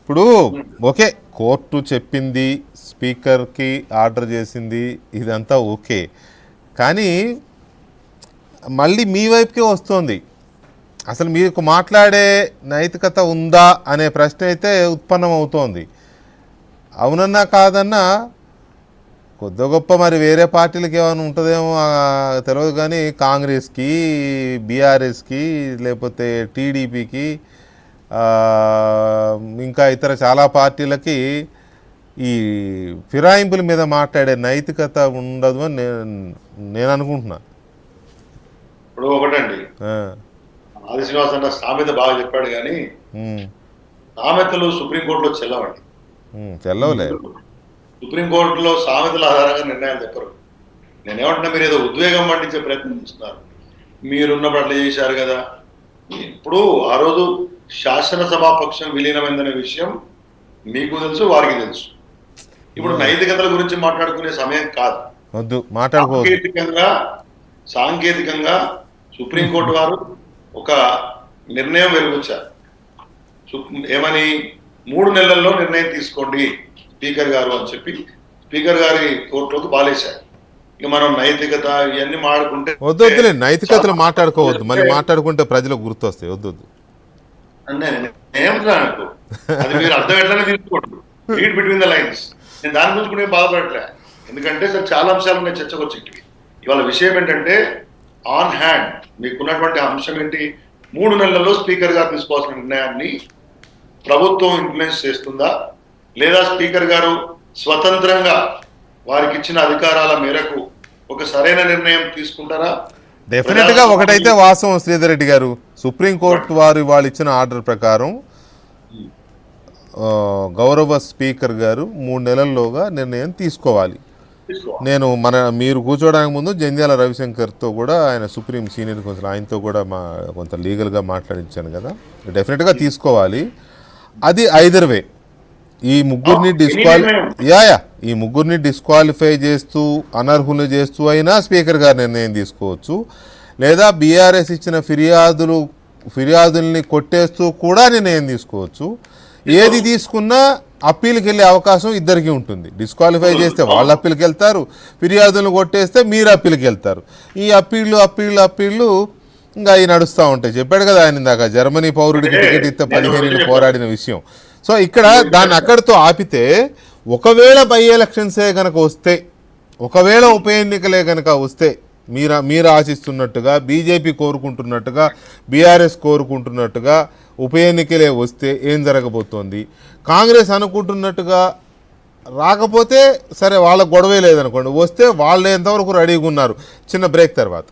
ఇప్పుడు okay, court చెప్పింది, స్పీకర్కి order చేసింది, ఇదంతా ఓకే. కానీ మళ్ళీ మీ వైపుకే వస్తుంది. అసలు మీకు మాట్లాడే నైతికత ఉందా అనే ప్రశ్న అయితే ఉత్పన్నం అవుతోంది. అవునన్నా కాదన్నా కొద్ది గొప్ప మరి వేరే పార్టీలకి ఏమైనా ఉంటుందేమో తెలియదు, కానీ కాంగ్రెస్కి, బీఆర్ఎస్కి, లేకపోతే టీడీపీకి, ఇంకా ఇతర చాలా పార్టీలకి ఈ ఫిరాయింపుల మీద మాట్లాడే నైతికత ఉండదు అని నేను అనుకుంటున్నా. ఇప్పుడు ఒకటండి, ఆది శ్రీనివాస్ అన్న సామెత బాగా చెప్పాడు, కానీ సామెతలు సుప్రీంకోర్టులో చెల్లవండి. చెల్లవులే. సుప్రీంకోర్టులో సామెతల ఆధారంగా నిర్ణయాలు చెప్పరు. నేనేమంటున్నా, మీరు ఏదో ఉద్వేగం పండించే ప్రయత్నం చేస్తున్నారు. మీరున్నప్పుడు అట్లా చేశారు కదా. ఇప్పుడు ఆ రోజు శాసనసభాపక్షం విలీనమైందనే విషయం మీకు తెలుసు, వారికి తెలుసు. ఇప్పుడు నైతికతల గురించి మాట్లాడుకునే సమయం కాదు. వద్దు, మాట్లాడుకోవద్దు. సాంకేతికంగా సుప్రీంకోర్టు వారు ఒక నిర్ణయం వెలువచ్చారు. ఏమని, 3 నెలల్లో నిర్ణయం తీసుకోండి స్పీకర్ గారు అని చెప్పి స్పీకర్ గారి కోర్టులోకి బాలేశారు. ఇక మనం నైతికత ఇవన్నీ మాట్లాడుకుంటే వద్దు, నైతికతలు మాట్లాడుకోవద్దు. మళ్ళీ మాట్లాడుకుంటే ప్రజలకు గుర్తొస్తాయి. వద్దు ఏమంటున్నాను, అది మీరు అర్థం ఎట్లనే తీసుకోండి. Read between the lines. నేను దాని గురించి కూడా బాధపడట్లే, ఎందుకంటే చాలా అంశాలు ఉన్నాయి చర్చకు వచ్చేటివి. ఇవాళ విషయం ఏంటంటే, ఆన్ హ్యాండ్ మీకున్నటువంటి అంశం ఏంటి, 3 నెలల్లో స్పీకర్ గారు తీసుకోవాల్సిన నిర్ణయాన్ని ప్రభుత్వం ఇన్ఫ్లుయెన్స్ చేస్తుందా, లేదా స్పీకర్ గారు స్వతంత్రంగా వారికి ఇచ్చిన అధికారాల మేరకు ఒక సరైన నిర్ణయం తీసుకుంటారా? డెఫినెట్ గా ఒకటైతే వాస్తవం శ్రీధర్ రెడ్డి గారు, సుప్రీంకోర్టు వారు వాళ్ళు ఇచ్చిన ఆర్డర్ ప్రకారం గౌరవ స్పీకర్ గారు 3 నెలల్లోగా నిర్ణయం తీసుకోవాలి. మీరు కూర్చోడానికి ముందు జంధ్యాల రవిశంకర్తో కూడా, ఆయన సుప్రీం సీనియర్ కొంచెం, ఆయనతో కూడా కొంత లీగల్గా మాట్లాడించాను కదా. డెఫినెట్గా తీసుకోవాలి. అది ఐదర్ వే. ఈ ముగ్గురిని డిస్క్వాలిఫై చేస్తూ, అనర్హులు చేస్తూ అయినా స్పీకర్ గారు నిర్ణయం తీసుకోవచ్చు. లేదా బీఆర్ఎస్ ఇచ్చిన ఫిర్యాదుల్ని కొట్టేస్తూ కూడా నిర్ణయం తీసుకోవచ్చు. ఏది తీసుకున్నా అప్పీల్కి వెళ్ళే అవకాశం ఇద్దరికి ఉంటుంది. డిస్క్వాలిఫై చేస్తే వాళ్ళు అప్పీల్కి వెళ్తారు, ఫిర్యాదులను కొట్టేస్తే మీరు అప్పీల్కి వెళ్తారు. ఈ అప్పీళ్ళు ఇంకా అవి నడుస్తూ ఉంటాయి. చెప్పాడు కదా ఆయన ఇందాక, జర్మనీ పౌరుడికి టికెట్ ఇస్తే 15 పోరాడిన విషయం. సో ఇక్కడ దాన్ని అక్కడితో ఆపితే, ఒకవేళ బై ఎలక్షన్సే కనుక వస్తే, ఒకవేళ ఉప ఎన్నికలే కనుక వస్తే, మీరు ఆశిస్తున్నట్టుగా, బీజేపీ కోరుకుంటున్నట్టుగా, బీఆర్ఎస్ కోరుకుంటున్నట్టుగా ఉప ఎన్నికలే వస్తే ఏం జరగబోతోంది? కాంగ్రెస్ అనుకుంటున్నట్టుగా రాకపోతే సరే, వాళ్ళ గొడవే లేదనుకోండి, వస్తే వాళ్ళు ఎంతవరకు రెడీగా ఉన్నారు? చిన్న బ్రేక్ తర్వాత.